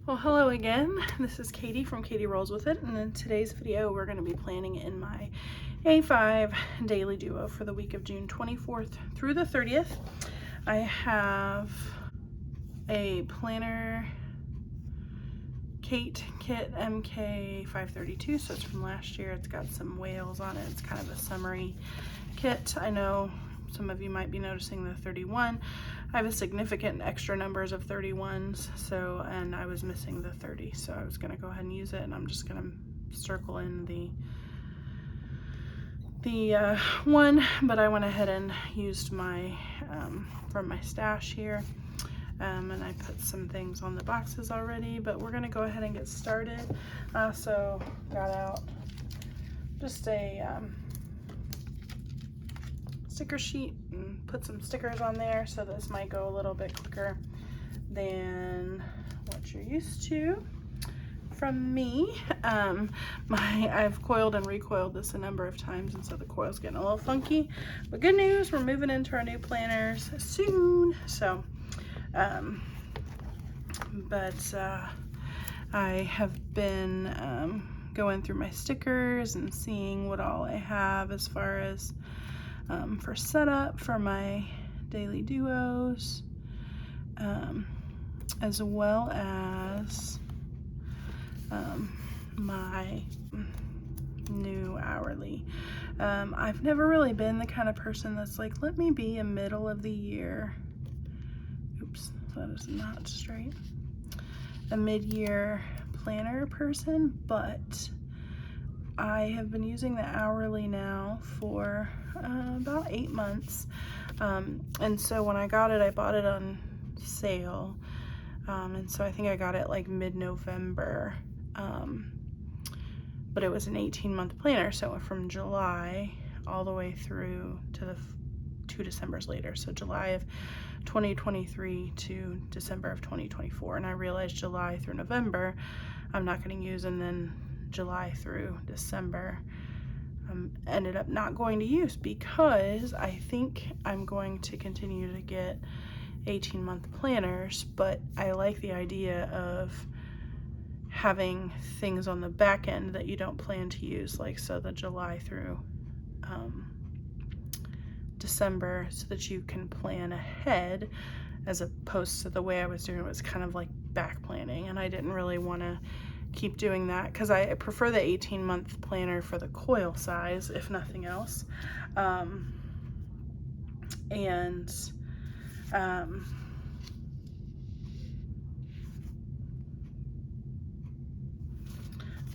Well, hello again. This is Katie from Katie Rolls With It, and in today's video we're going to be planning in my A5 daily duo for the week of June 24th through the 30th. I have a planner Kate Kit MK 532, so it's from last year. It's got some whales on it. It's kind of a summery kit. I know some of you might be noticing the 31. I have a significant extra numbers of 31s, and I was missing the 30, so I was gonna go ahead and use it, and I'm just gonna circle in the one, but I went ahead and used my from my stash here, and I put some things on the boxes already, but we're gonna go ahead and get started. So got out just a sticker sheet and put some stickers on there, so this might go a little bit quicker than what you're used to from me. I've coiled and recoiled this a number of times, and so the coil's getting a little funky, but good news, we're moving into our new planners soon. So I have been going through my stickers and seeing what all I have as far as for setup for my daily duos, as well as my new hourly. I've never really been the kind of person that's like, let me be a middle of the year, oops, that is not straight, a mid-year planner person, but I have been using the hourly now for about 8 months, and so when I got it, I bought it on sale, and so I think I got it like mid-November, but it was an 18-month planner, so it went from July all the way through to the 2 Decembers later, so July of 2023 to December of 2024, and I realized July through November I'm not going to use, and then July through December ended up not going to use, because I think I'm going to continue to get 18-month planners, but I like the idea of having things on the back end that you don't plan to use, like so the July through December, so that you can plan ahead, as opposed to the way I was doing it was kind of like back planning, and I didn't really want to keep doing that because I prefer the 18-month planner for the coil size, if nothing else.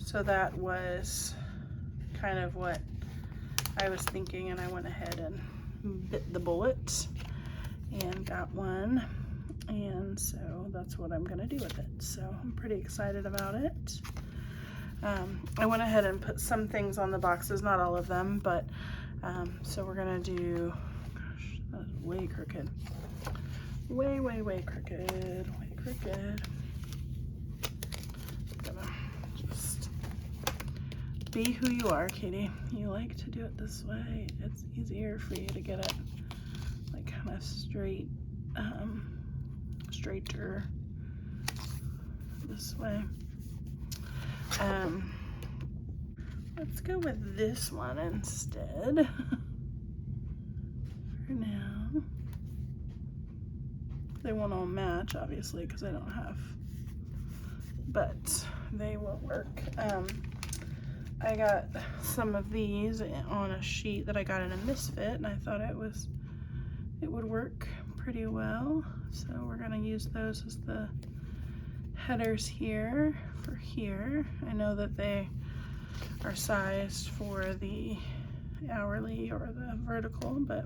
So that was kind of what I was thinking, and I went ahead and bit the bullet and got one, and so that's what I'm gonna do with it. So I'm pretty excited about it. I went ahead and put some things on the boxes, not all of them, but so we're gonna do, gosh, that's way crooked, way crooked, way crooked. Gonna just be who you are, Katie. You like to do it this way. It's easier for you to get it like kind of straight, straighter this way. Let's go with this one instead for now. They won't all match, obviously, because I don't have, but they will work. I got some of these on a sheet that I got in a Misfit, and I thought it would work pretty well. So we're gonna use those as the headers here for here. I know that they are sized for the hourly or the vertical, but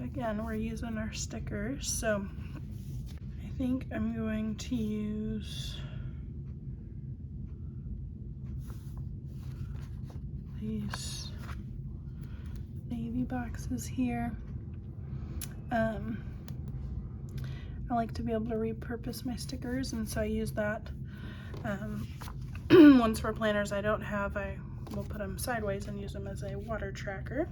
again, we're using our stickers. So I think I'm going to use these navy boxes here. I like to be able to repurpose my stickers, and so I use that. Ones for planners I don't have, I will put them sideways and use them as a water tracker.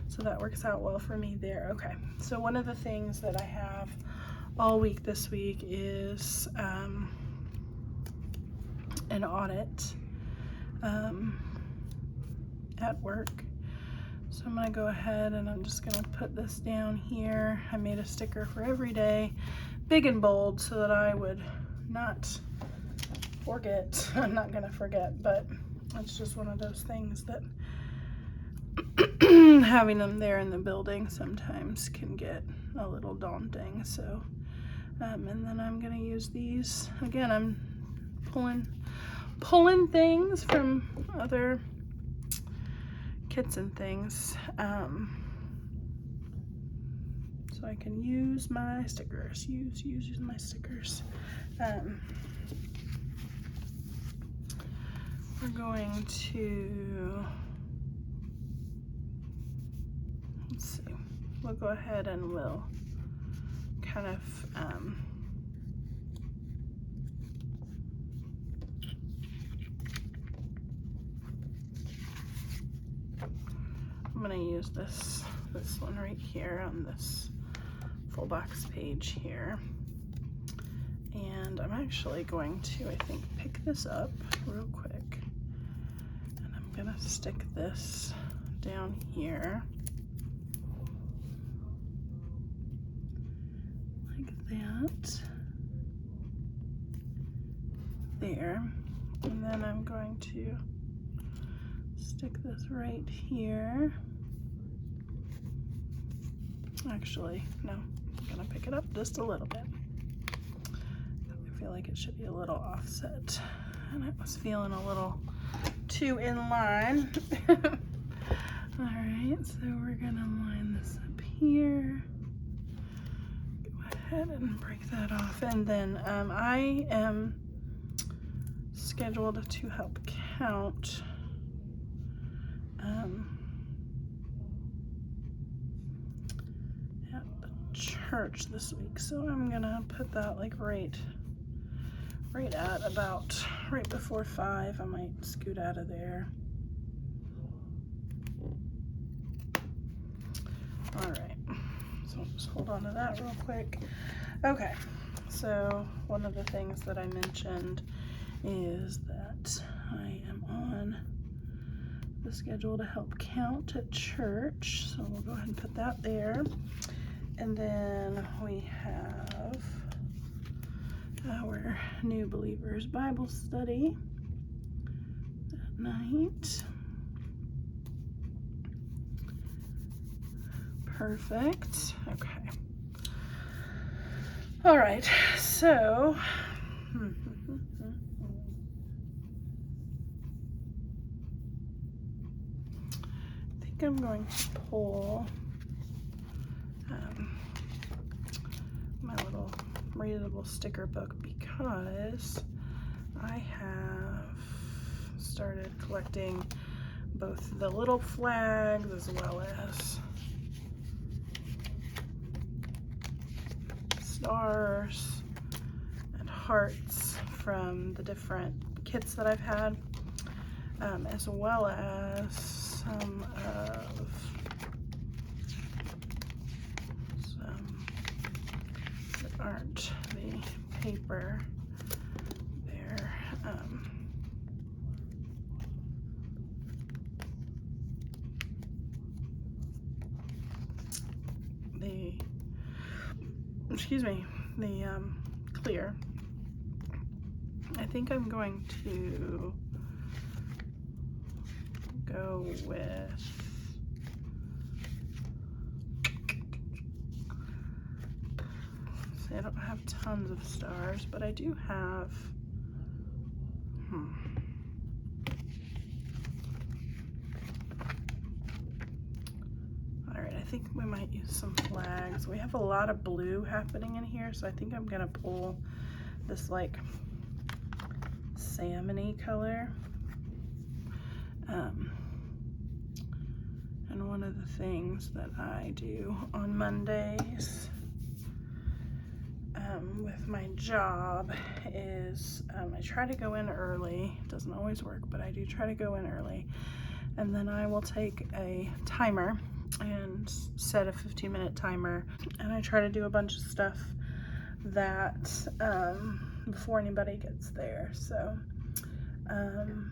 So that works out well for me there. Okay, so one of the things that I have all week this week is an audit at work. So I'm gonna go ahead and I'm just gonna put this down here. I made a sticker for every day, big and bold, so that I would not forget. I'm not gonna forget, but it's just one of those things that having them there in the building sometimes can get a little daunting. So and then I'm gonna use these again. I'm pulling things from other kits and things, so I can use my stickers. Use my stickers. We're going to, let's see, we'll go ahead and we'll kind of I'm gonna use this one right here on this full box page here. And I'm actually going to, I think, pick this up real quick. And I'm gonna stick this down here. Like that. There. And then I'm going to stick this right here. Actually, no, I'm gonna pick it up just a little bit. I feel like it should be a little offset, and I was feeling a little too in line. All right, so we're gonna line this up here. Go ahead and break that off, and then I am scheduled to help count at the church this week, so I'm gonna put that like right at about right before 5. I might scoot out of there. All right, so I'll just hold on to that real quick. Okay, so one of the things that I mentioned is that I am on the schedule to help count at church, so we'll go ahead and put that there. And then we have our New Believers Bible study at night. Perfect. Okay. All right, so I think I'm going to pull my little readable sticker book, because I have started collecting both the little flags as well as stars and hearts from the different kits that I've had, as well as some that aren't the paper. They're the clear. I think I'm going to go with I don't have tons of stars, but I do have Alright, I think we might use some flags. We have a lot of blue happening in here, so I think I'm gonna pull this like salmon-y color. And one of the things that I do on Mondays with my job is I try to go in early. It doesn't always work, but I do try to go in early. And then I will take a timer and set a 15-minute timer. And I try to do a bunch of stuff that before anybody gets there. So And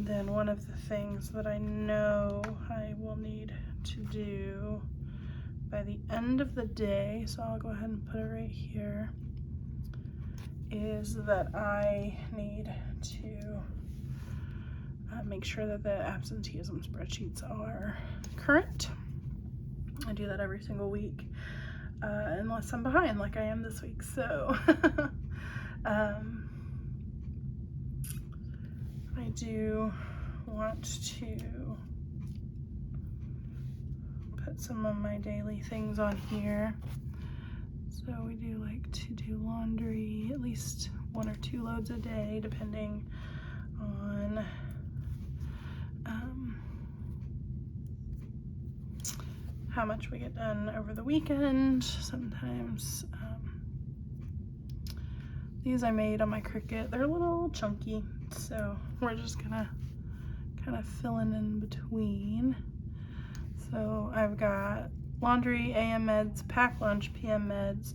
then one of the things that I know I will need to do by the end of the day, so I'll go ahead and put it right here, is that I need to make sure that the absenteeism spreadsheets are current. I do that every single week, unless I'm behind like I am this week. So I do want to put some of my daily things on here. So we do like to do laundry at least 1 or 2 loads a day, depending on how much we get done over the weekend. Sometimes these I made on my Cricut. They're a little chunky, so we're just gonna kind of fill in between. So I've got laundry, AM meds, pack lunch, PM meds,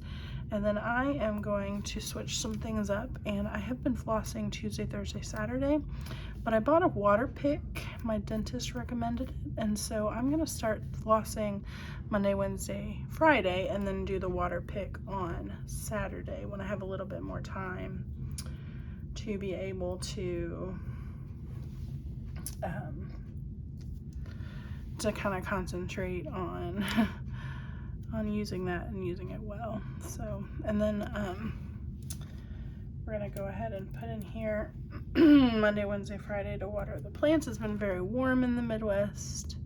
and then I am going to switch some things up. And I have been flossing Tuesday, Thursday, Saturday, but I bought a water pick. My dentist recommended it, and so I'm gonna start flossing Monday, Wednesday, Friday, and then do the water pick on Saturday when I have a little bit more time to be able to kind of concentrate on using that and using it well. So, and then we're gonna go ahead and put in here Monday, Wednesday, Friday to water the plants. It's been very warm in the Midwest,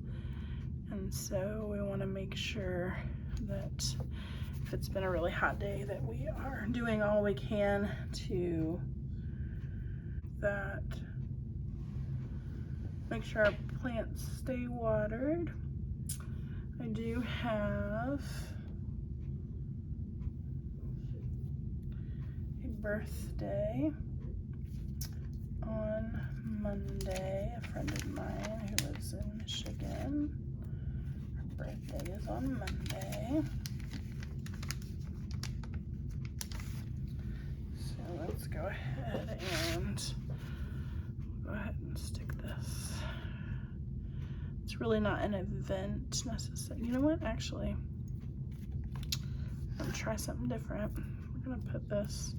and so we want to make sure that if it's been a really hot day that we are doing all we can to that, make sure our plants stay watered. I do have a birthday on Monday, a friend of mine who lives in Michigan. Her birthday is on Monday. So let's go ahead and stick this. It's really not an event necessarily. You know what, actually, I'm gonna try something different. We're gonna put this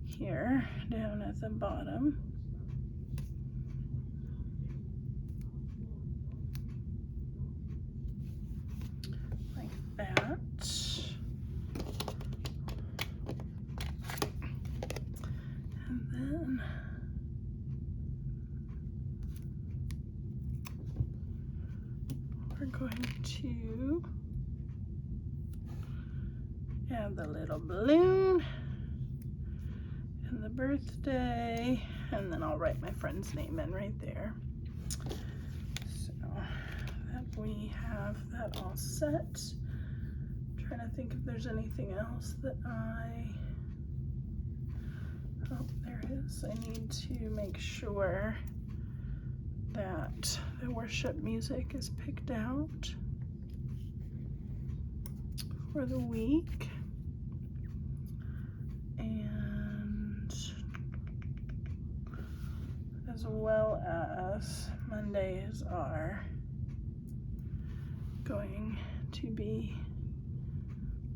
here down at the bottom. Like that. And then we're going to add the little balloon and the birthday, and then I'll write my friend's name in right there. So that we have that all set. I'm trying to think if there's anything else that oh, there is. I need to make sure that the worship music is picked out for the week. And as well as Mondays are going to be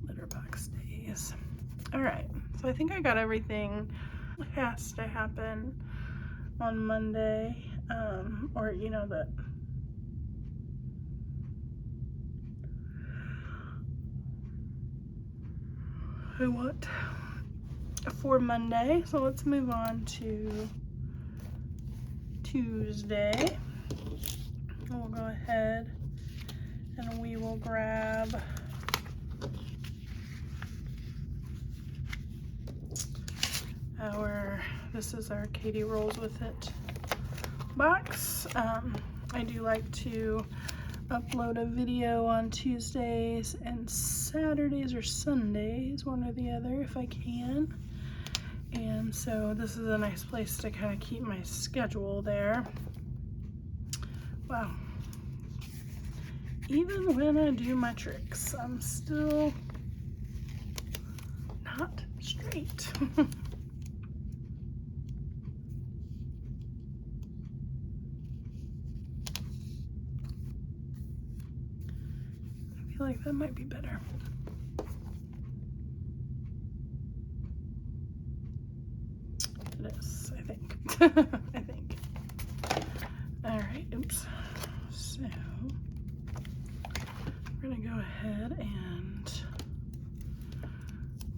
litter box days. All right, so I think I got everything that has to happen on Monday, or you know that I want for Monday. So let's move on to Tuesday. We'll go ahead and we will grab this is our Katie Rolls With It box. I do like to upload a video on Tuesdays and Saturdays or Sundays, one or the other if I can. And so this is a nice place to kind of keep my schedule there. Wow. Even when I do my tricks, I'm still not straight. like that might be better. It is, I think. I think. All right, oops. So we're gonna go ahead and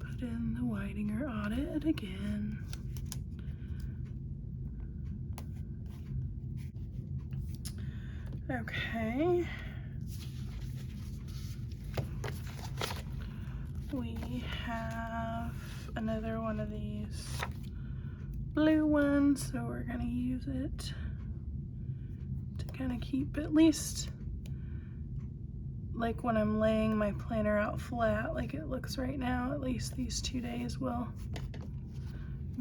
put in the Whitinger audit again. Okay. We have another one of these blue ones, so we're gonna use it to kind of keep, at least like when I'm laying my planner out flat like it looks right now, at least these 2 days will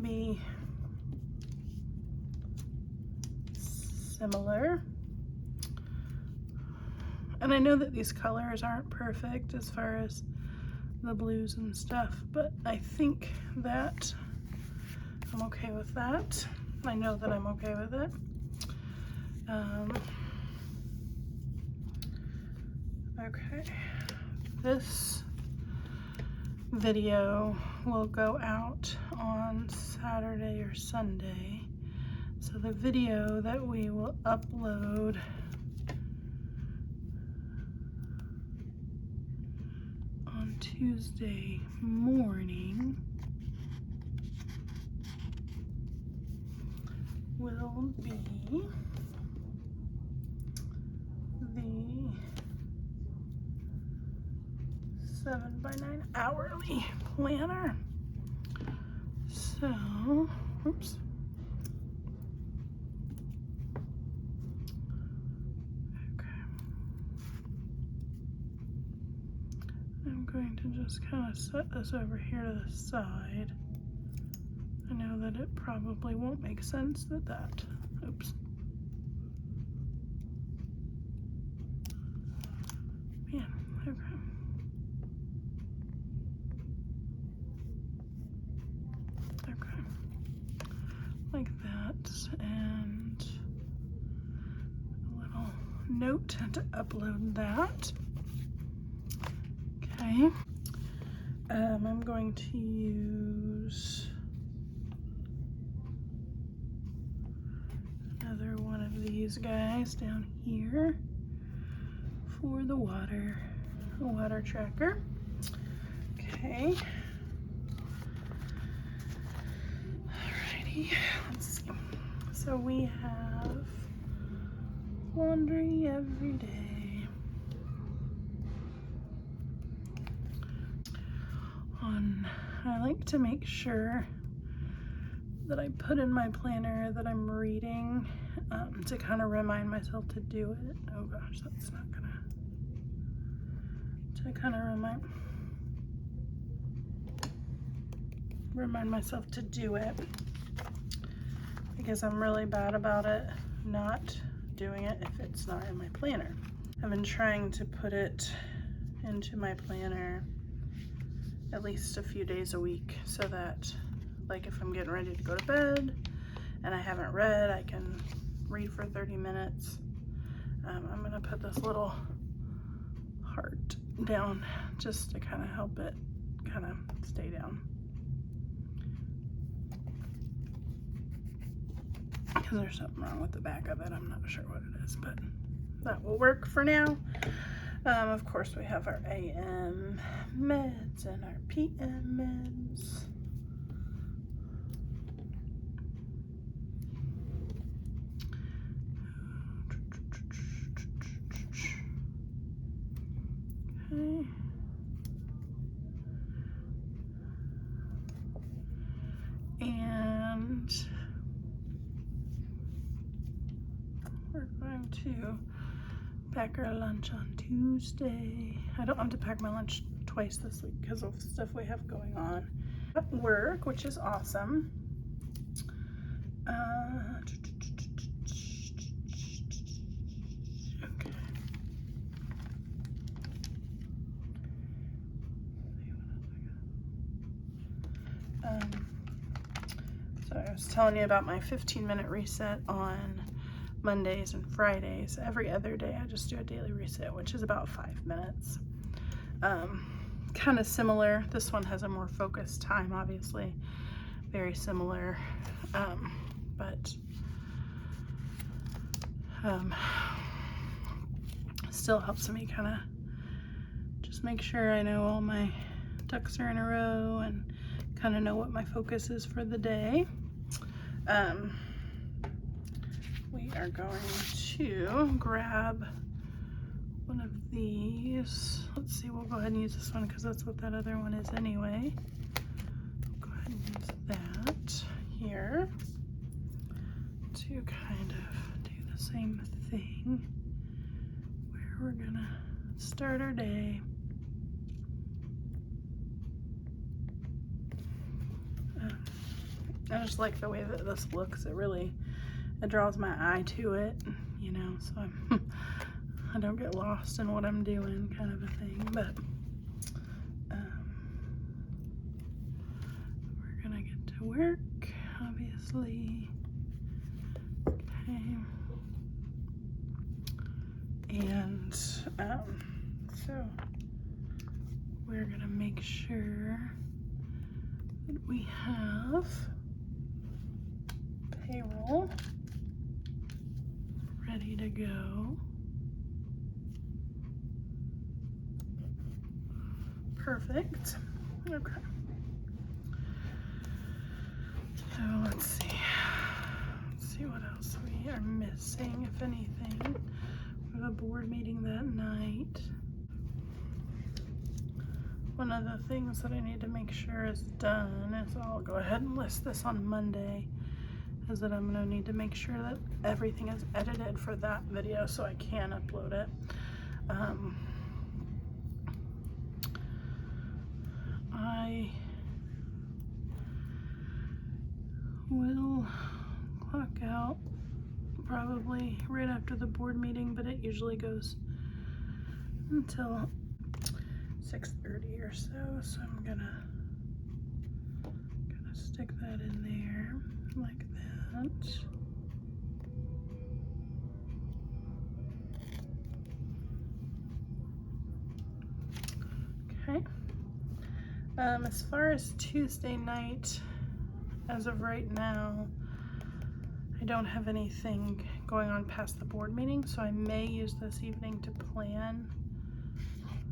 be similar. And I know that these colors aren't perfect as far as the blues and stuff, but I think that I'm okay with that. I know that I'm okay with it. Okay, this video will go out on Saturday or Sunday. So the video that we will upload on Tuesday morning will be the 7x9 hourly planner. So, oops. Okay. I'm going to just kind of set this over here to the side. I know that it probably won't make sense that, oops. Man, okay. Okay. Like that, and a little note to upload that. Okay. I'm going to use another one of these guys down here for the water tracker. Okay. Alrighty, let's see. So we have laundry every day. I like to make sure that I put in my planner that I'm reading to kind of remind myself to do it. Oh gosh, that's not gonna. To kind of remind myself to do it, because I'm really bad about it not doing it if it's not in my planner. I've been trying to put it into my planner at least a few days a week, so that like if I'm getting ready to go to bed and I haven't read, I can read for 30 minutes. I'm gonna put this little heart down just to kind of help it kind of stay down, because there's something wrong with the back of it. I'm not sure what it is, but that will work for now. Of course, we have our AM meds and our PM meds. Okay. And we're going to pack our lunch on Tuesday. I don't have to pack my lunch twice this week because of stuff we have going on at work, which is awesome. Okay. So I was telling you about my 15-minute reset on Mondays and Fridays. Every other day I just do a daily reset, which is about 5 minutes. Kind of similar. This one has a more focused time, obviously. Very similar, but still helps me kind of just make sure I know all my ducks are in a row and kind of know what my focus is for the day. We are going to grab one of these. Let's see, we'll go ahead and use this one because that's what that other one is anyway. Go ahead and use that here to kind of do the same thing where we're gonna start our day. I just like the way that this looks. It draws my eye to it, you know, so I don't get lost in what I'm doing, kind of a thing. But we're gonna get to work, obviously. Okay. And so we're gonna make sure that we have payroll ready to go. Perfect. Okay. So let's see what else we are missing, if anything. We have a board meeting that night. One of the things that I need to make sure is done is, I'll go ahead and list this on Monday, is that I'm going to need to make sure that everything is edited for that video so I can upload it. I will clock out probably right after the board meeting, but it usually goes until 6:30 or so, so I'm gonna stick that in there like that. Okay. As far as Tuesday night, as of right now, I don't have anything going on past the board meeting, so I may use this evening to plan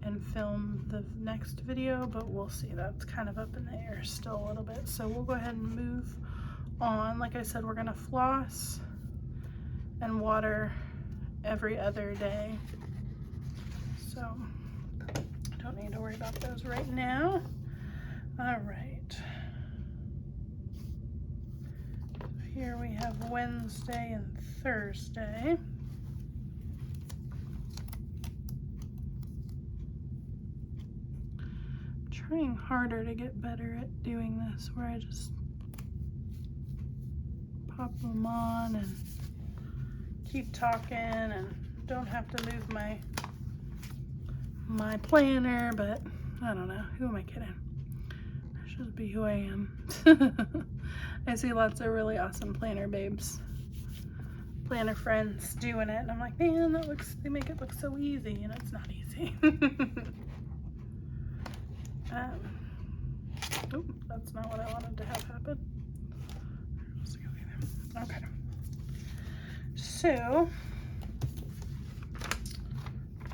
and film the next video, but we'll see. That's kind of up in the air still a little bit. So we'll go ahead and move on. Like I said, we're gonna floss and water every other day. So I don't need to worry about those right now. All right. Here we have Wednesday and Thursday. Trying harder to get better at doing this, where I just pop them on and keep talking and don't have to move my planner, but I don't know, who am I kidding? I should be who I am. I see lots of really awesome planner babes, planner friends doing it, and I'm like, man, they make it look so easy, and it's not easy. Oh, that's not what I wanted to have happen. Okay. So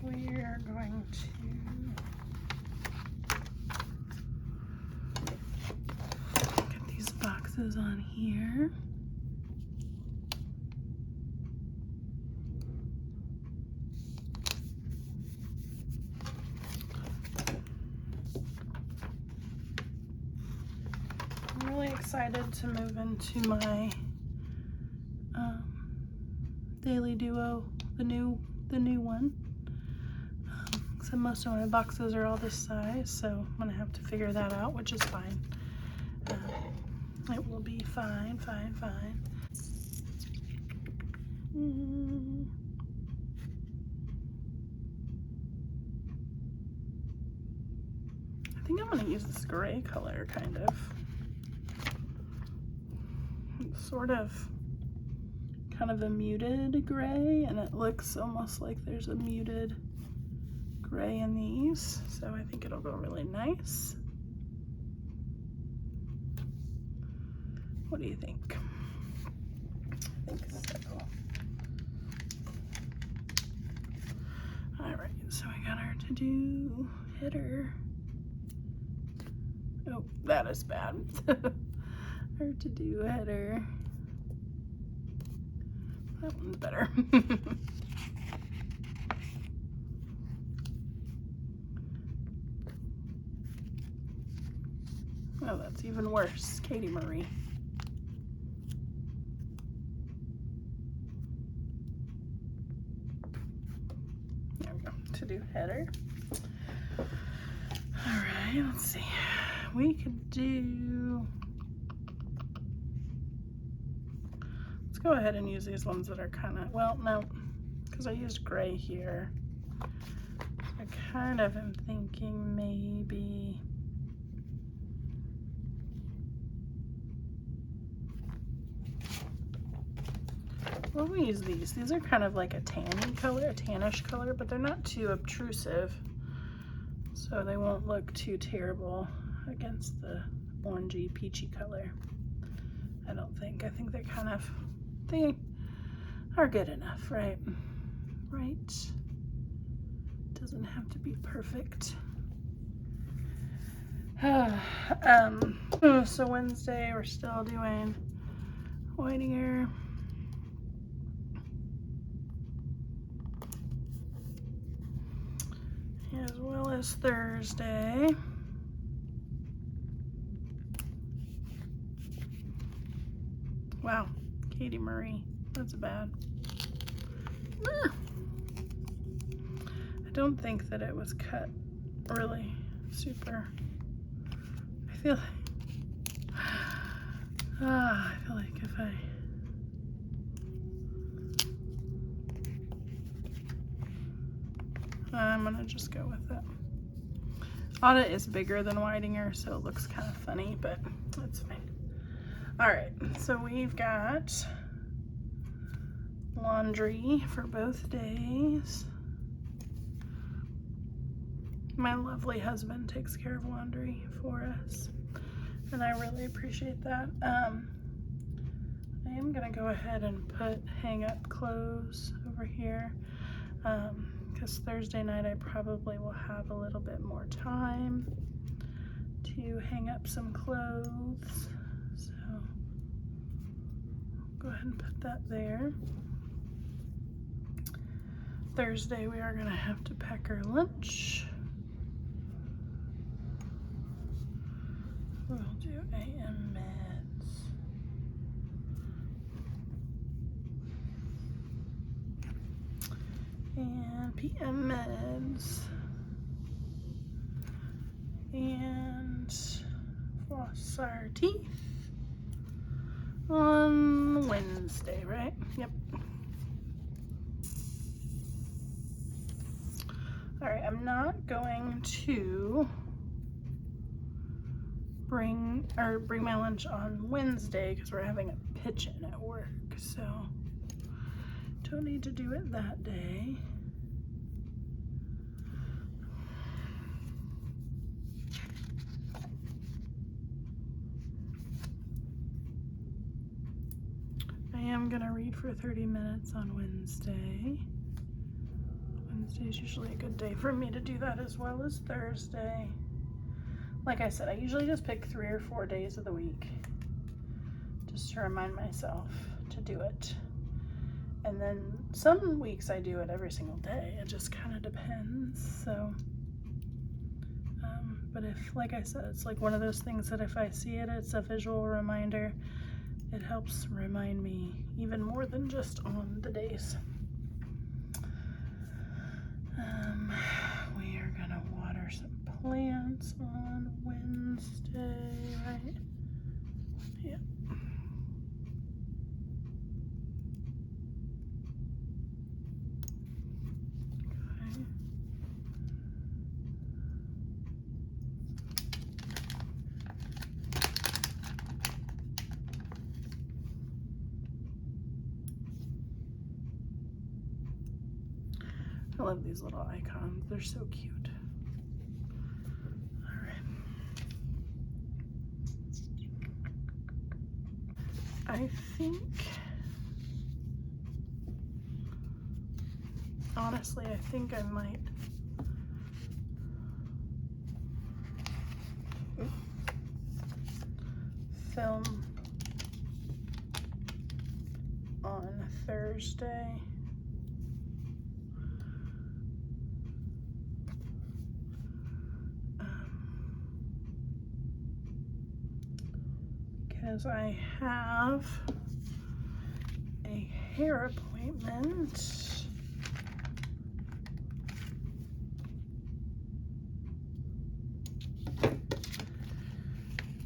we are going to get these boxes on here. Excited to move into my daily duo, the new one. So most of my boxes are all this size, so I'm gonna have to figure that out, which is fine. It will be fine. I think I'm gonna use this gray color, kind of. Sort of kind of a muted gray, and it looks almost like there's a muted gray in these, so I think it'll go really nice. What do you think? I think so. All right, so I got her to do header. Oh, that is bad. Her to do header. That one's better. Oh, that's even worse. Katie Marie. There we go. To do header. All right, let's see. We could do... Let's go ahead and use these ones that are kind of... Well, no, because I used gray here. I kind of am thinking maybe... Well, we use these. These are kind of like a tanny color, a tannish color, but they're not too obtrusive. So they won't look too terrible against the orangey, peachy color. I don't think. I think they're kind of, they are good enough, right? Right? Doesn't have to be perfect. So Wednesday, we're still doing whitier. As well as Thursday. Wow, Katie Marie, that's bad. I don't think that it was cut really super. I feel like if I'm gonna just go with it. Audit is bigger than Whitinger, so it looks kind of funny, but that's fine. All right, so we've got laundry for both days. My lovely husband takes care of laundry for us, and I really appreciate that. I am gonna go ahead and hang up clothes over here. Because Thursday night I probably will have a little bit more time to hang up some clothes. So I'll go ahead and put that there. Thursday we are going to have to pack our lunch. We'll do AM meds. And PM meds, and floss our teeth on Wednesday, right? Yep. All right, I'm not going to bring my lunch on Wednesday because we're having a pitch-in at work, so don't need to do it that day. I am gonna read for 30 minutes on Wednesday. Wednesday is usually a good day for me to do that, as well as Thursday. Like I said, I usually just pick 3 or 4 days of the week just to remind myself to do it. And then some weeks I do it every single day. It just kind of depends. So, but if, like I said, it's like one of those things that if I see it, it's a visual reminder. It helps remind me even more than just on the days. We are gonna water some plants on Wednesday, right? Yep. Okay. I love these little icons. They're so cute. All right. I think, honestly, I think I might film on Thursday. Because I have a hair appointment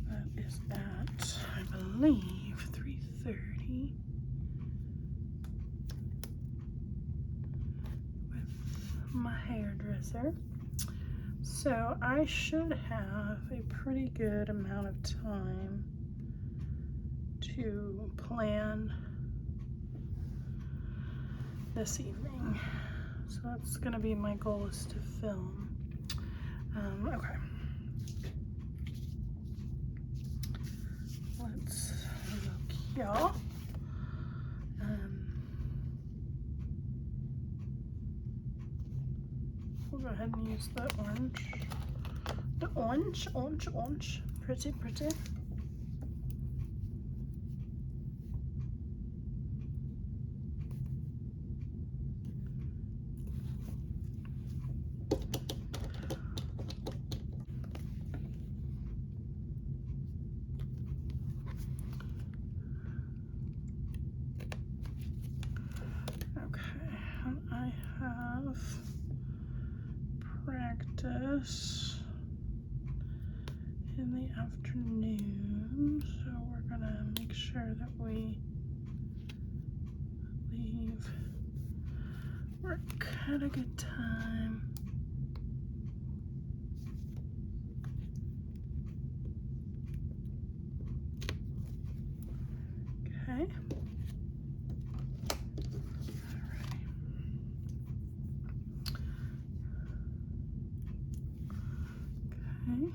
that is at, I believe, 3:30 with my hairdresser. So I should have a pretty good amount of time to plan this evening. So that's gonna be my goal, is to film. Okay. Let's look here. We'll go ahead and use the orange. The orange. Pretty. I have practice in the afternoon, so we're gonna make sure that we leave work at a good time. Okay. Okay.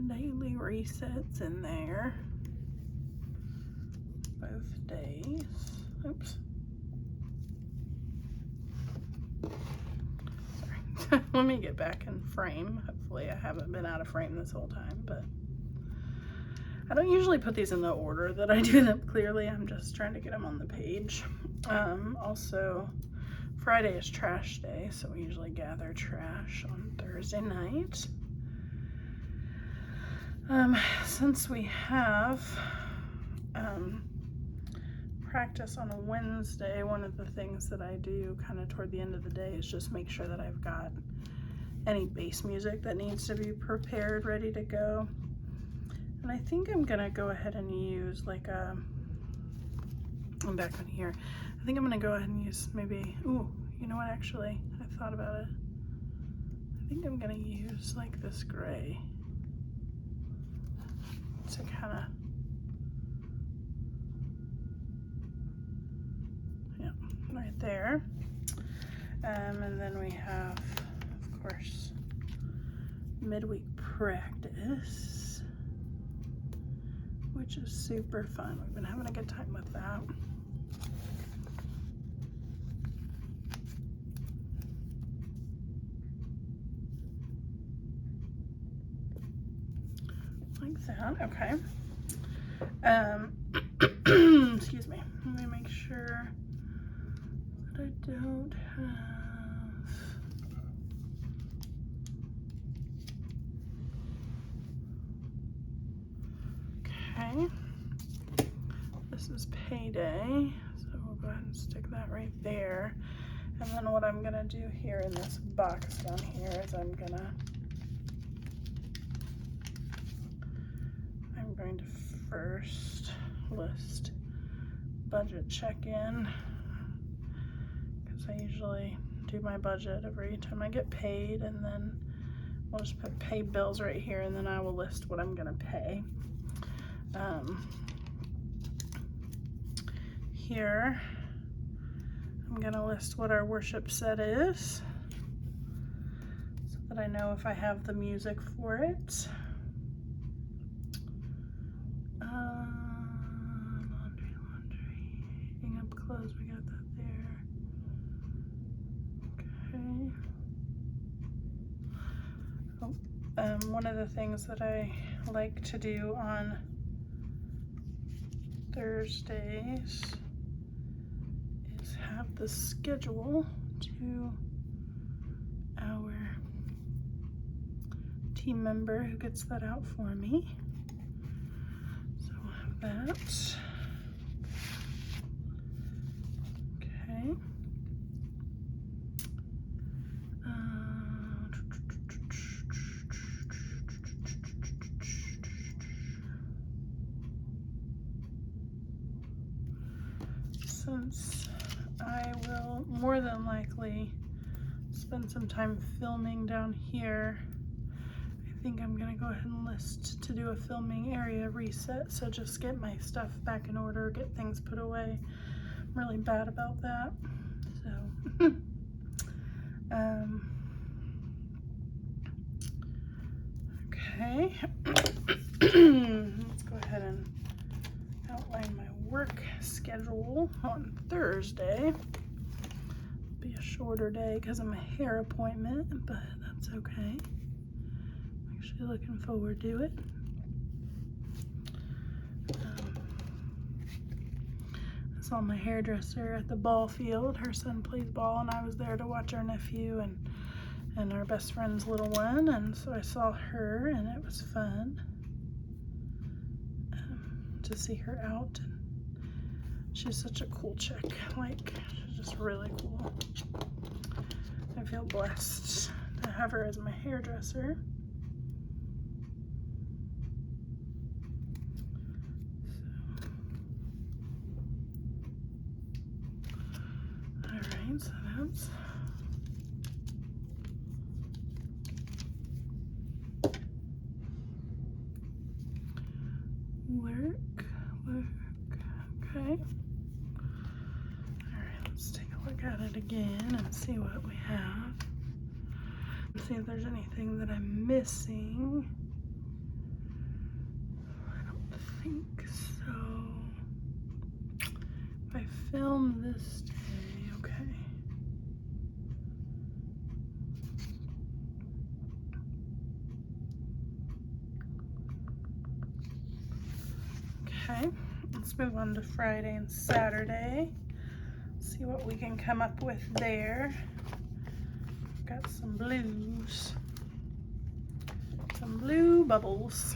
Daily resets in there. Both days. Oops. Sorry. Let me get back in frame. Hopefully I haven't been out of frame this whole time, but I don't usually put these in the order that I do them clearly. I'm just trying to get them on the page. Also, Friday is trash day, so we usually gather trash on Thursday night. Since we have practice on a Wednesday, one of the things that I do kind of toward the end of the day is just make sure that I've got any bass music that needs to be prepared, ready to go. And I think I'm gonna go ahead and use like I'm back on here. I think I'm gonna go ahead and use maybe, ooh, you know what, actually, I thought about it. I think I'm gonna use like this gray to kind of, yeah, right there. And then we have, of course, midweek practice, which is super fun. We've been having a good time with that. Like that, okay. Excuse me, let me make sure that I don't have, okay, this is payday, so we'll go ahead and stick that right there. And then what I'm gonna do here in this box down here is I'm going to first list budget check-in, because I usually do my budget every time I get paid, and then we'll just put pay bills right here, and then I will list what I'm gonna pay. Here I'm gonna list what our worship set is, so that I know if I have the music for it. Laundry, hang up clothes, we got that there. Okay. Oh, one of the things that I like to do on Thursdays is have the schedule to our team member who gets that out for me. So we'll have that. Okay. Since I will more than likely spend some time filming down here, I think I'm gonna go ahead and list to do a filming area reset, so just get my stuff back in order, get things put away. I'm really bad about that, so okay. Let's go ahead and outline my work schedule on Thursday. It'll be a shorter day because of my hair appointment, but that's okay. I'm actually looking forward to it. I saw my hairdresser at the ball field. Her son plays ball, and I was there to watch our nephew and our best friend's little one, and so I saw her, and it was fun to see her out. She's such a cool chick. Like, she's just really cool. I feel blessed to have her as my hairdresser. Alright, so that's work. Okay. Alright, let's take a look at it again and see what we have. See if there's anything that I'm missing. I don't think so. If I film this day, okay. Okay, let's move on to Friday and Saturday. See what we can come up with there. Got some blues. Some blue bubbles.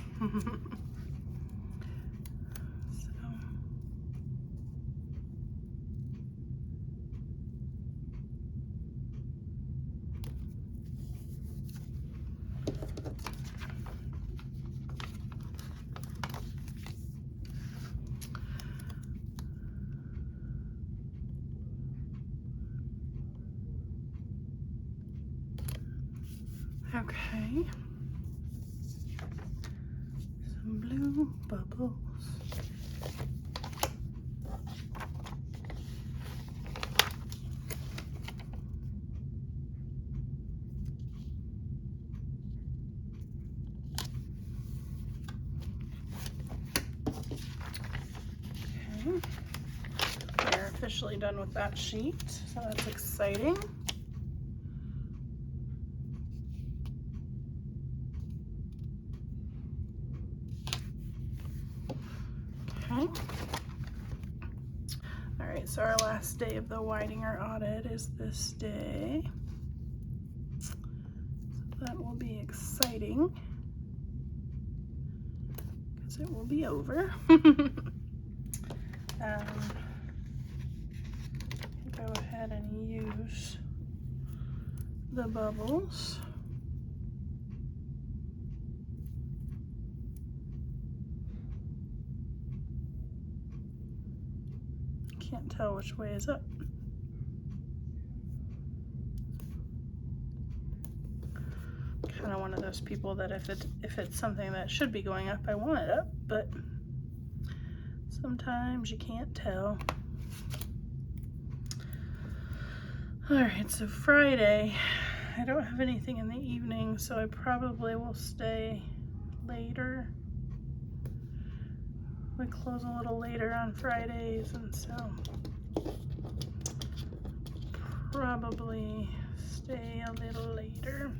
Okay. Some blue bubbles. Okay. We're officially done with that sheet, so that's exciting. Okay. All right, so our last day of the Weidinger audit is this day. So that will be exciting because it will be over. Go ahead and use the bubbles. tell which way is up. Kind of one of those people that if it's something that should be going up, I want it up, but sometimes you can't tell. All right, so Friday, I don't have anything in the evening, so I probably will stay later. We close a little later on Fridays, and so probably stay a little later.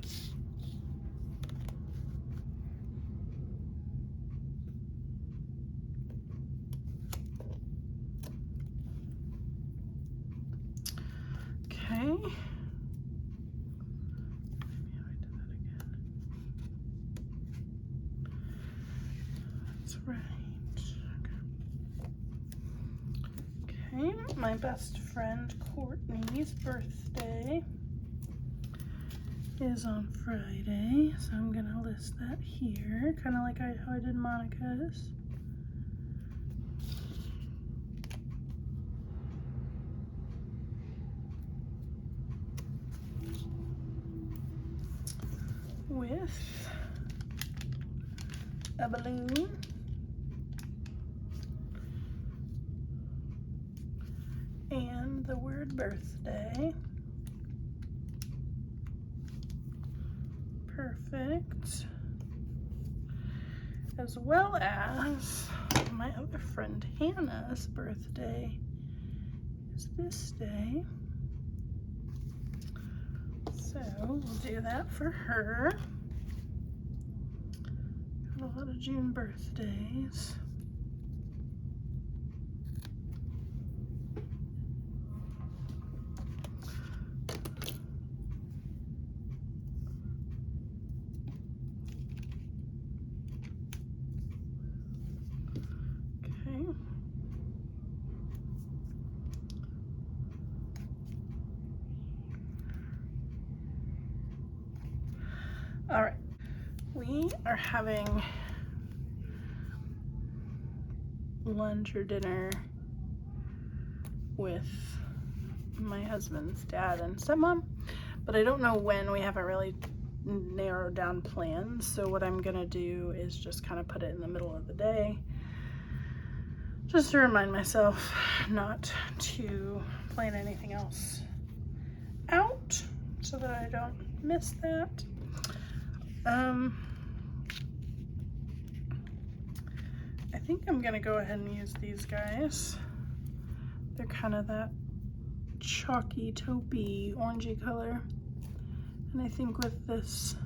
Okay. Maybe I did that again. That's right. Okay. Okay, my best friend Courtney's birthday is on Friday, so I'm gonna list that here, kind of like how I did Monica's. With a balloon and the word birthday. Perfect. As well as my other friend Hannah's birthday is this day. So we'll do that for her. Got a lot of June birthdays. Okay. All right, we are having lunch or dinner with my husband's dad and stepmom, but I don't know when. We haven't really narrowed down plans, so what I'm gonna do is just kind of put it in the middle of the day, just to remind myself not to plan anything else out so that I don't miss that. I think I'm gonna go ahead and use these guys. They're kind of that chalky, taupey, orangey color. And I think with this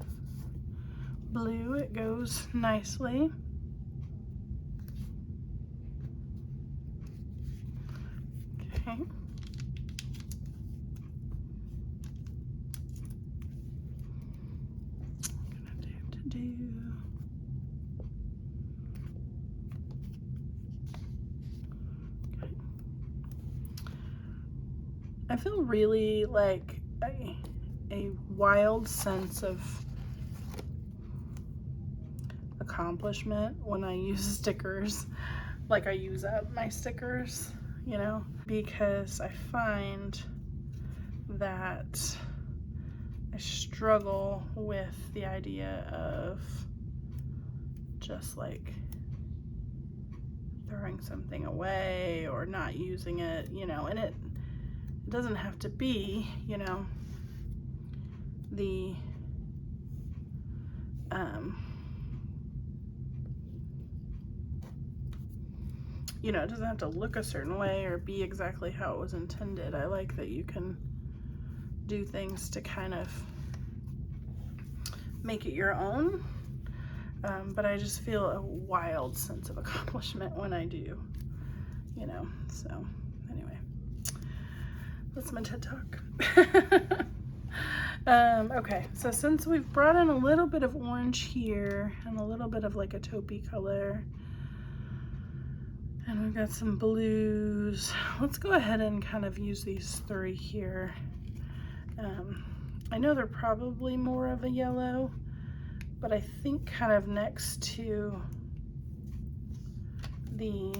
blue, it goes nicely. Okay. I feel really like a wild sense of accomplishment when I use stickers. Like I use up my stickers, you know, because I find that I struggle with the idea of just like throwing something away or not using it, you know, and it doesn't have to be, you know, the you know, it doesn't have to look a certain way or be exactly how it was intended. I like that you can do things to kind of make it your own, but I just feel a wild sense of accomplishment when I do, you know, so anyway, that's my TED Talk. Okay, so since we've brought in a little bit of orange here and a little bit of like a taupey color, and we've got some blues, let's go ahead and kind of use these three here. I know they're probably more of a yellow, but I think kind of next to the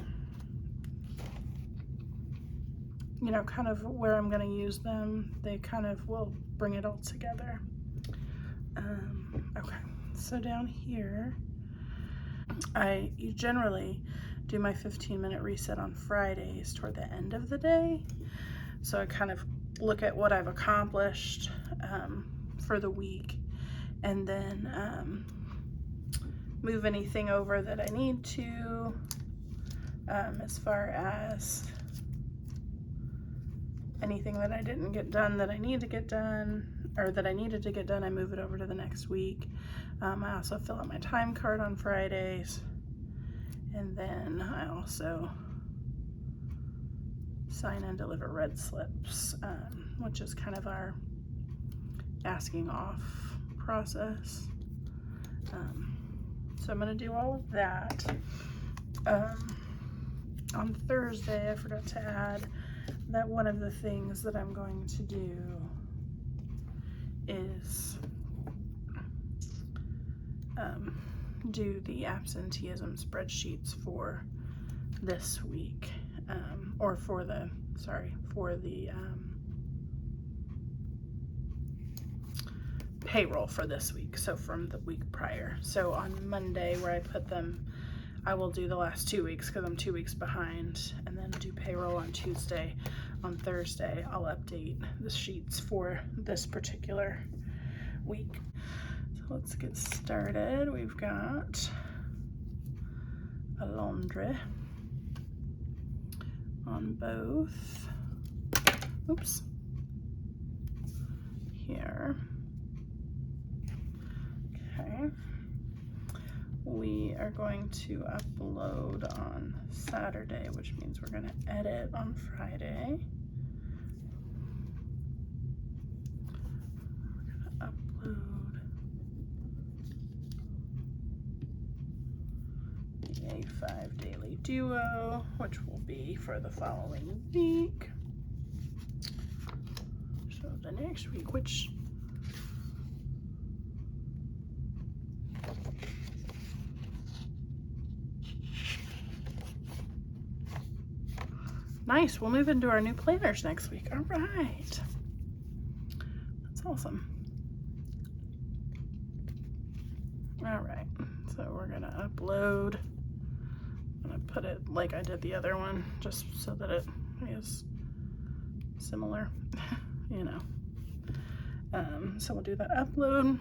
you know, kind of where I'm going to use them. They kind of will bring it all together. Okay, so down here, I generally do my 15-minute reset on Fridays toward the end of the day. So I kind of look at what I've accomplished for the week, and then move anything over that I need to, as far as anything that I didn't get done that I need to get done, or that I needed to get done, I move it over to the next week. I also fill out my time card on Fridays, and then I also sign and deliver red slips, which is kind of our asking off process. So I'm going to do all of that. On Thursday, I forgot to add that one of the things that I'm going to do is do the absenteeism spreadsheets for this week, or for the payroll for this week, so from the week prior. So on Monday, where I put them, I will do the last 2 weeks because I'm 2 weeks behind, and then do payroll on Tuesday. On Thursday, I'll update the sheets for this particular week. So let's get started. We've got a laundry on both. Oops. Here. Okay. We are going to upload on Saturday, which means we're going to edit on Friday. We're going to upload the A5 Daily Duo, which will be for the following week. So the next week, which nice, we'll move into our new planners next week. All right. That's awesome. All right, so we're gonna upload. I'm gonna put it like I did the other one, just so that it is similar, you know. So we'll do that upload.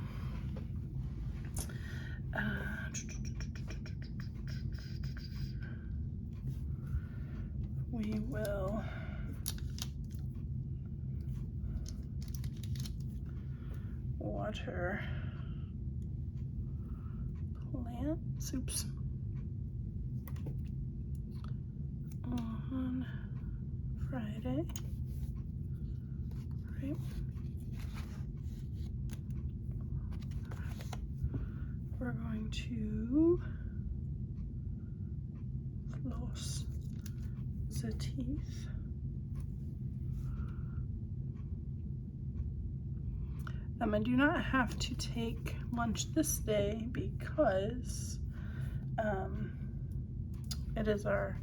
We will water plants, oops, on Friday, right? We're going to floss the teeth. I do not have to take lunch this day because it is our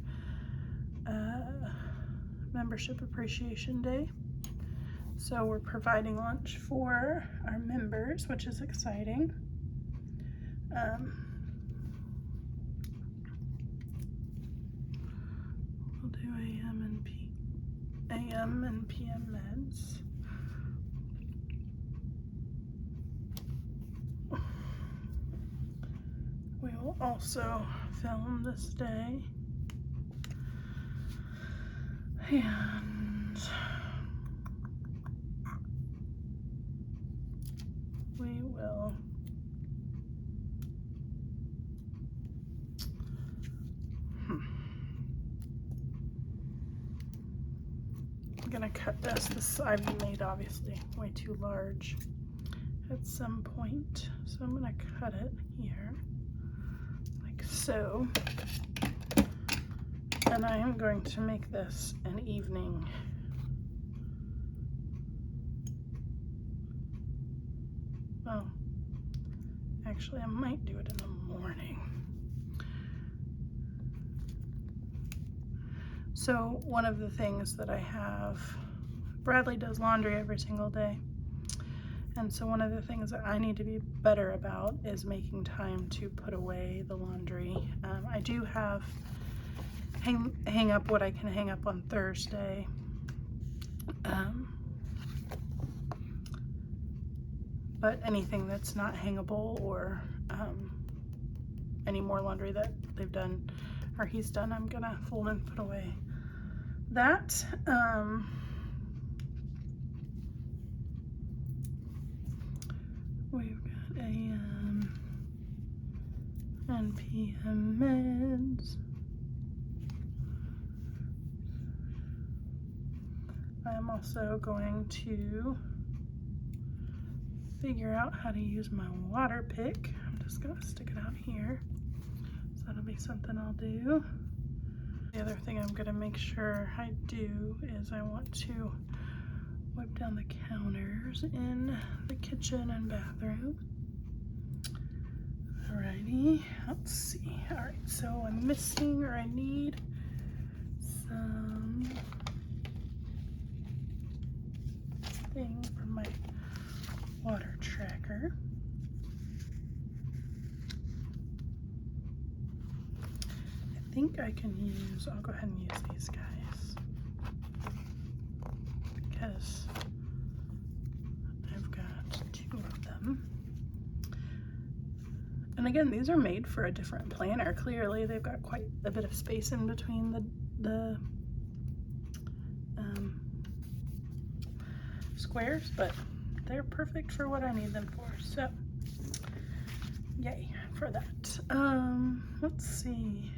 membership appreciation day. So we're providing lunch for our members, which is exciting. We'll do AM and PM meds. We will also film this day, and we will I'm gonna cut this. This I've made obviously way too large at some point, so I'm gonna cut it here like so, and I am going to make this an evening well, actually I might do it in the morning. So one of the things that I have, Bradley does laundry every single day. And so one of the things that I need to be better about is making time to put away the laundry. I do have hang up what I can hang up on Thursday. But anything that's not hangable or any more laundry that they've done or he's done, I'm gonna fold and put away. That we've got AM and PM meds. I'm also going to figure out how to use my water pick. I'm just gonna stick it out here. So that'll be something I'll do. The other thing I'm gonna make sure I do is I want to wipe down the counters in the kitchen and bathroom. Alrighty, let's see. Alright, so I'm missing, or I need some thing for my water tracker. I think I can use, I'll go ahead and use these guys because I've got 2 of them. And again, these are made for a different planner. Clearly, they've got quite a bit of space in between the squares, but they're perfect for what I need them for. So, yay for that. Let's see.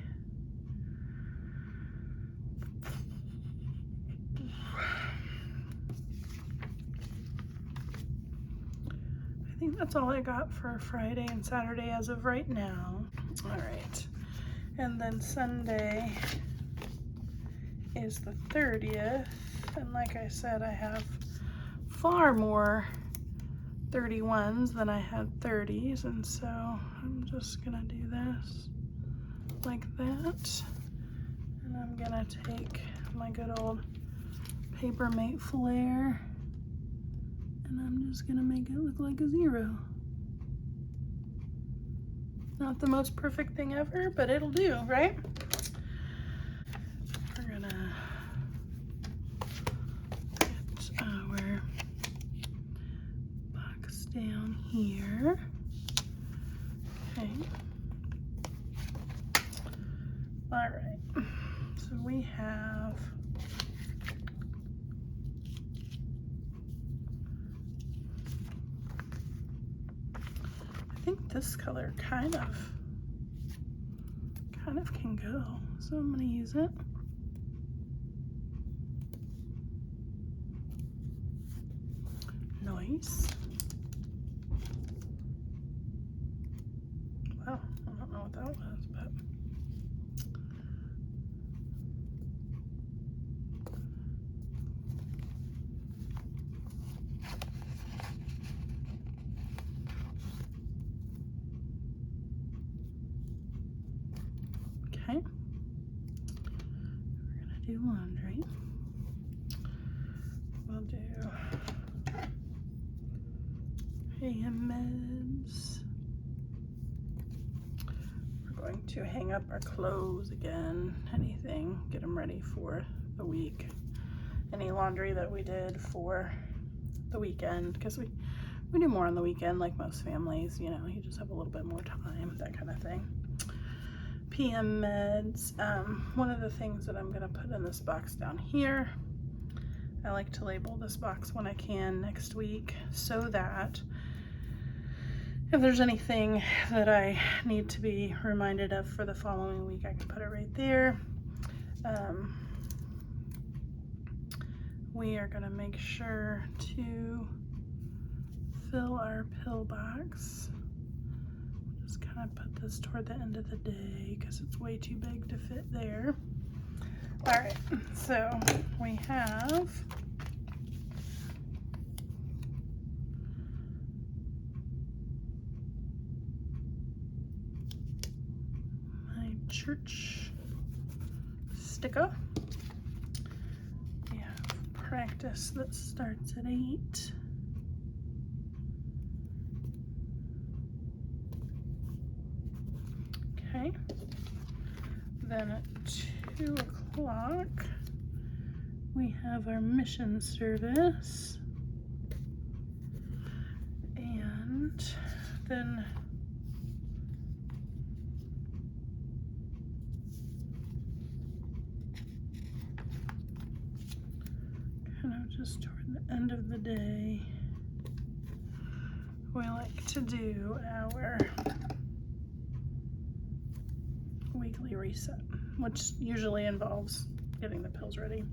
I think that's all I got for Friday and Saturday as of right now. All right, and then Sunday is the 30th, and like I said, I have far more 31s than I had 30s, and so I'm just gonna do this like that, and I'm gonna take my good old Papermate flare and I'm just gonna make it look like a 0. Not the most perfect thing ever, but it'll do, right? We're gonna get our box down here. Okay. All right, so we have I think this color kind of can go, so I'm gonna use it. Nice. Wow, I don't know what that was, but okay. We're gonna do laundry. We'll do AM meds. We're going to hang up our clothes again, anything, get them ready for the week. Any laundry that we did for the weekend, because we do more on the weekend like most families, you know, you just have a little bit more time, that kind of thing. PM meds, one of the things that I'm going to put in this box down here, I like to label this box when I can next week so that if there's anything that I need to be reminded of for the following week, I can put it right there. We are going to make sure to fill our pill box. Just kind of put this toward the end of the day because it's way too big to fit there. All right, so we have my church sticker. practice that starts at 8. Okay. Then at 2 o'clock, we have our mission service. And then kind of just toward the end of the day, we like to do our weekly reset, which usually involves getting the pills ready.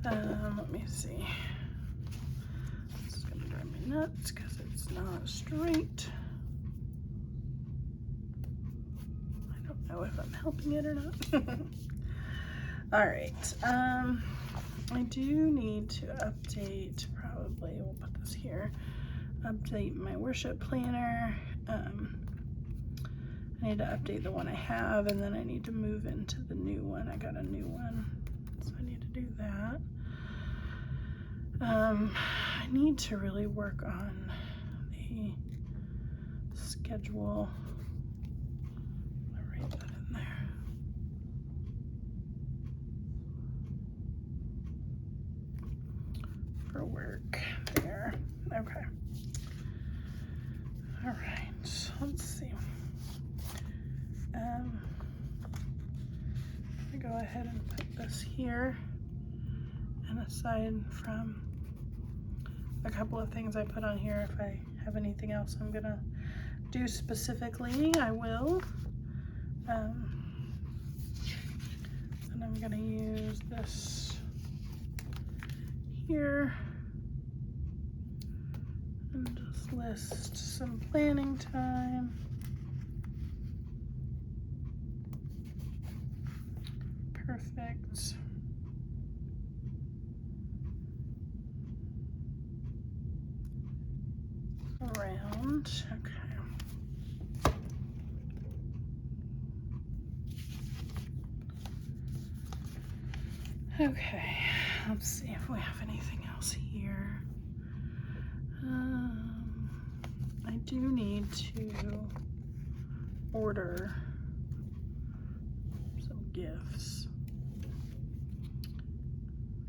Let me see. This is gonna drive me nuts because it's not straight. I don't know if I'm helping it or not. All right. I do need to update, probably, we'll put this here, update my worship planner. I need to update the one I have, and then I need to move into the new one. I got a new one, so I need to do that. I need to really work on the schedule. I'll write that in there. For work there. Okay. All right, let's see. I go ahead and put this here, and aside from a couple of things I put on here, if I have anything else I'm gonna do specifically, I will. And I'm gonna use this here and just list some planning time. Perfect. Around, okay. Okay, let's see if we have anything else here. I do need to order some gifts.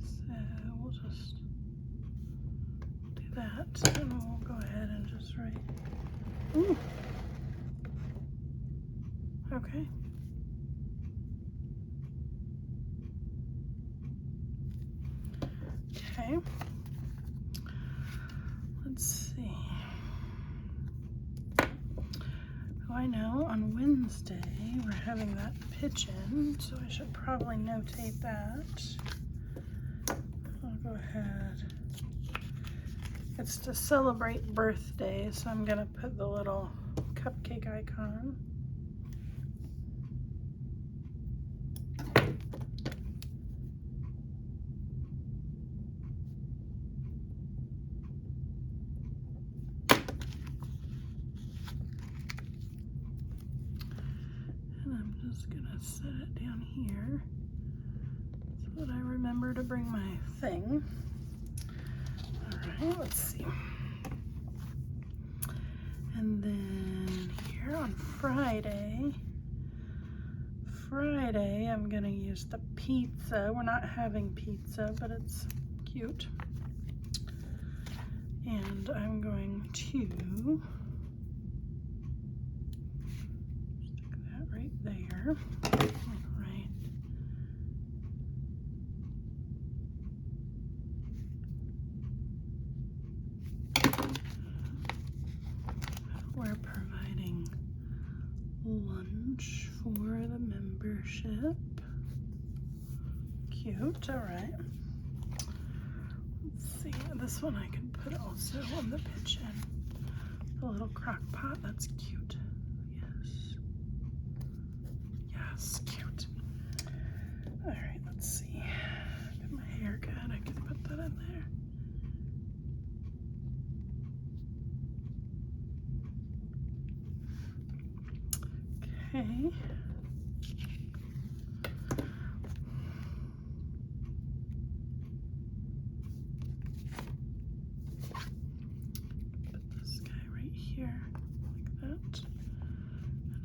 So we'll just do that, and we'll go ahead and just write. Ooh. Okay. Okay. Let's see. Oh, I know on Wednesday we're having that pitch-in, so I should probably notate that. I'll go ahead. It's to celebrate birthdays, so I'm gonna put the little cupcake icon. And I'm just gonna set it down here so that I remember to bring my thing. All right, let's see. And then here on Friday, I'm gonna use the pizza. We're not having pizza, but it's cute. And I'm going to stick that right there. All right. We're providing lunch for the membership. Cute, all right. Let's see, this one I can put also on the pitch-in. The little crock pot, that's cute. Yes. Yes, cute. All right, let's see. Get my hair cut, I can put that in there. Okay. here like that.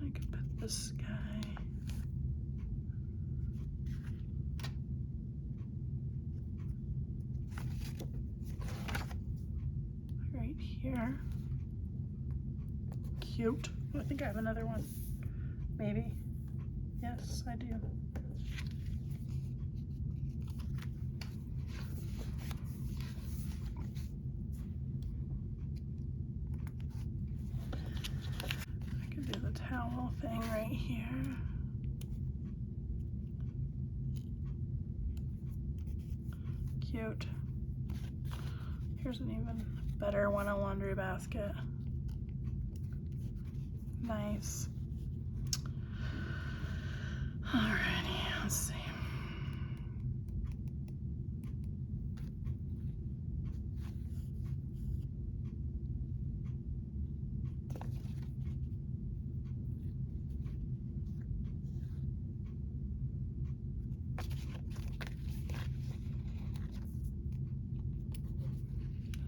And I could put this guy right here. Cute. I think I have another one. Maybe. Yes, I do. I could do the towel thing right here. Cute. Here's an even better one, a laundry basket. Nice. Alrighty, let's see.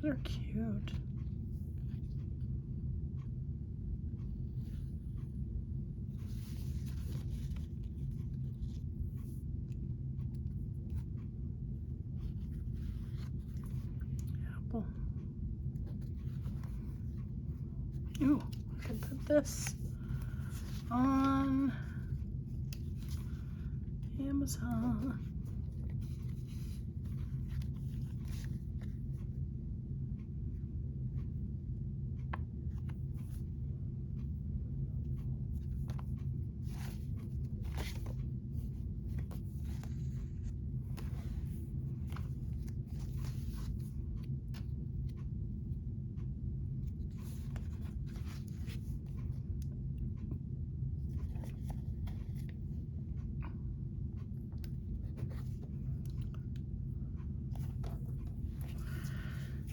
They're cute. Apple. Ooh, I could put this on Amazon.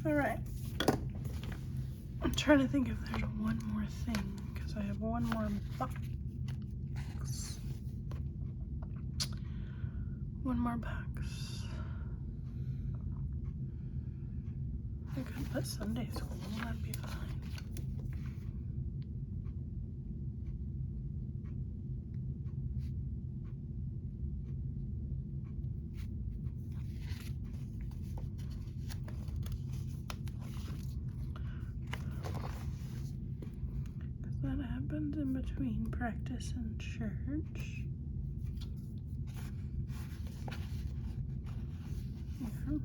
All right. I'm trying to think if there's one more thing because I have one more box. One more box. I could put Sunday school. That'd be fine. That happens in between practice and church. Yeah.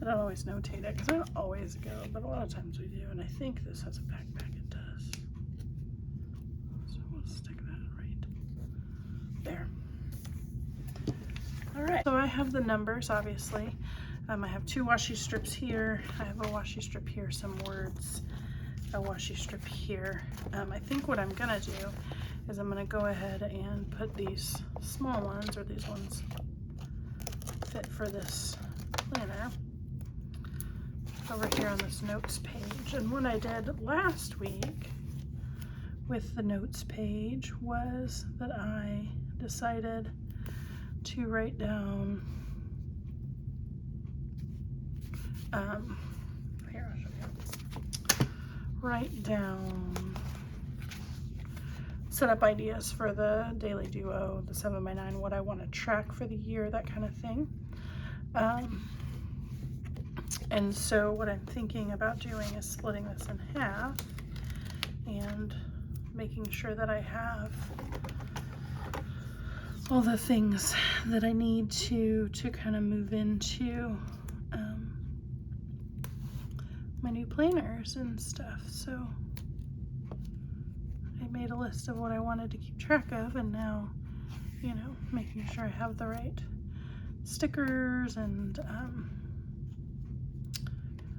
I don't always notate it because I don't always go, but a lot of times we do, and I think this has a backpack. It does. So we'll stick that right there. All right, so I have the numbers, obviously. I have 2 washi strips here. I have a washi strip here, some words. A washi strip here. I think what I'm gonna do is I'm gonna go ahead and put these small ones, or these ones fit for this planner, over here on this notes page. And what I did last week with the notes page was that I decided to write down here, I'll show you. Write down, set up ideas for the daily duo, the 7x9, what I want to track for the year, that kind of thing. And so what I'm thinking about doing is splitting this in half and making sure that I have all the things that I need to kind of move into my new planners and stuff. So I made a list of what I wanted to keep track of, and now, you know, making sure I have the right stickers and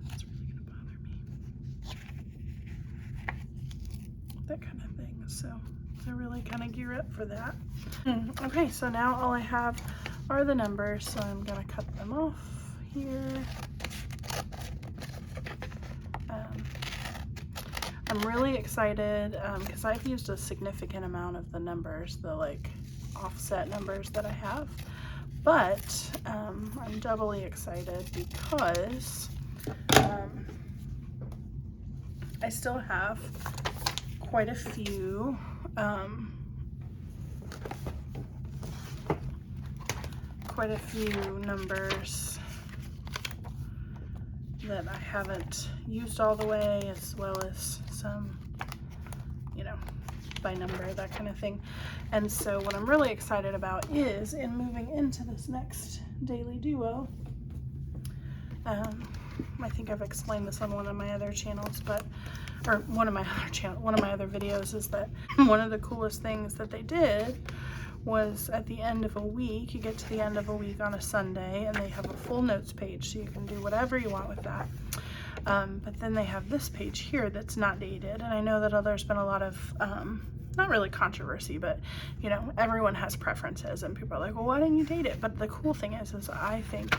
that's really gonna bother me, that kind of thing. So I really kind of gear up for that. Okay, so now all I have are the numbers, so I'm gonna cut them off here. I'm really excited because I've used a significant amount of the numbers, the like offset numbers that I have, but I'm doubly excited because I I still have quite a few numbers that I haven't used all the way, as well as some, you know, by number, that kind of thing. And so what I'm really excited about is in moving into this next daily duo, I think I've explained this on one of my other channels, one of my other videos, is that one of the coolest things that they did was at the end of a week, you get to the end of a week on a Sunday and they have a full notes page, so you can do whatever you want with that. But then they have this page here that's not dated, and I know that there's been a lot of not really controversy, but you know, everyone has preferences and people are like, well, why didn't you date it? But the cool thing is I think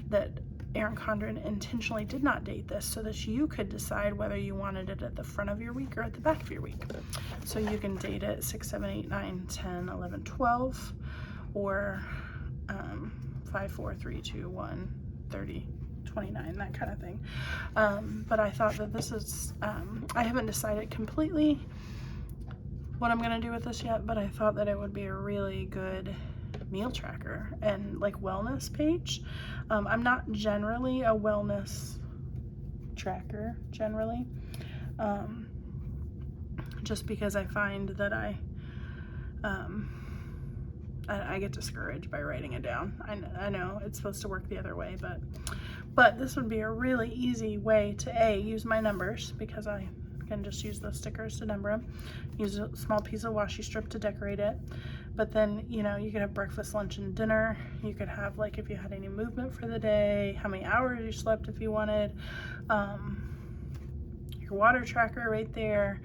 that Erin Condren intentionally did not date this so that you could decide whether you wanted it at the front of your week or at the back of your week. So you can date it 6, 7, 8, 9, 10, 11, 12, or 5, 4, 3, 2, 1, 30, 29, that kind of thing. But I thought that this is, I haven't decided completely what I'm gonna do with this yet, but I thought that it would be a really good meal tracker and like wellness page. I'm not generally a wellness tracker generally, just because I find that I get discouraged by writing it down. I know it's supposed to work the other way, but this would be a really easy way to use my numbers, because I can just use those stickers to number them, use a small piece of washi strip to decorate it. But then, you know, you could have breakfast, lunch, and dinner. You could have, like, if you had any movement for the day, how many hours you slept if you wanted, your water tracker right there,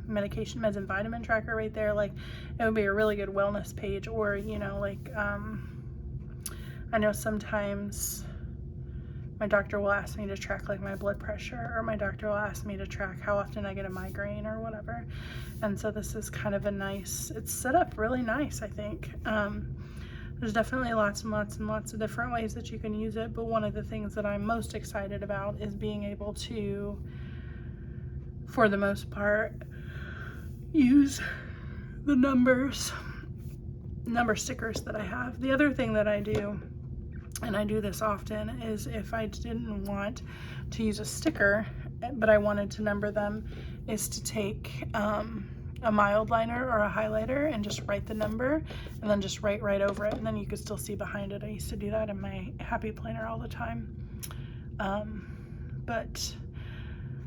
medication, meds, and vitamin tracker right there. Like, it would be a really good wellness page. Or, you know, like, I know sometimes my doctor will ask me to track like my blood pressure, or my doctor will ask me to track how often I get a migraine or whatever. And so this is kind of a nice, it's set up really nice, I think. There's definitely lots and lots and lots of different ways that you can use it, but one of the things that I'm most excited about is being able to, for the most part, use the number stickers that I have. The other thing that I do, and I do this often, is if I didn't want to use a sticker but I wanted to number them, is to take a mild liner or a highlighter and just write the number and then just write right over it, and then you could still see behind it. I used to do that in my Happy Planner all the time. But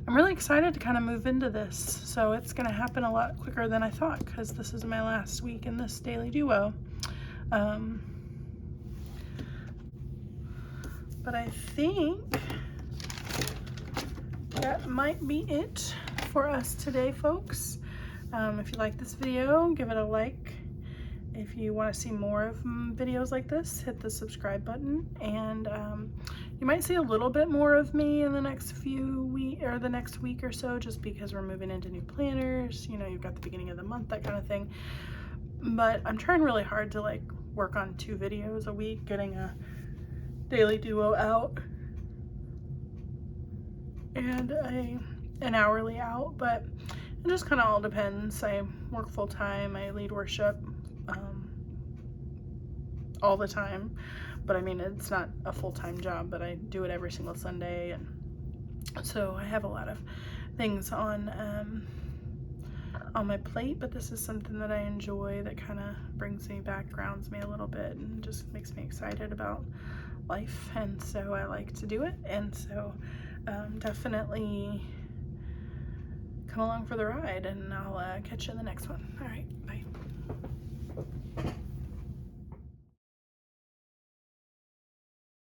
I'm really excited to kind of move into this, so it's going to happen a lot quicker than I thought, because this is my last week in this daily duo. But I think that might be it for us today, folks. If you like this video, give it a like. If you want to see more of videos like this, hit the subscribe button, and you might see a little bit more of me in the next the next week or so, just because we're moving into new planners. You know, you've got the beginning of the month, that kind of thing. But I'm trying really hard to like work on 2 videos a week, getting a daily duo out and an hourly out, but it just kind of all depends. I work full-time, I lead worship all the time, but I mean, it's not a full-time job, but I do it every single Sunday, and so I have a lot of things on my plate. But this is something that I enjoy, that kind of brings me back, grounds me a little bit, and just makes me excited about life, and so I like to do it. And so definitely come along for the ride, and I'll catch you in the next one. All right, bye.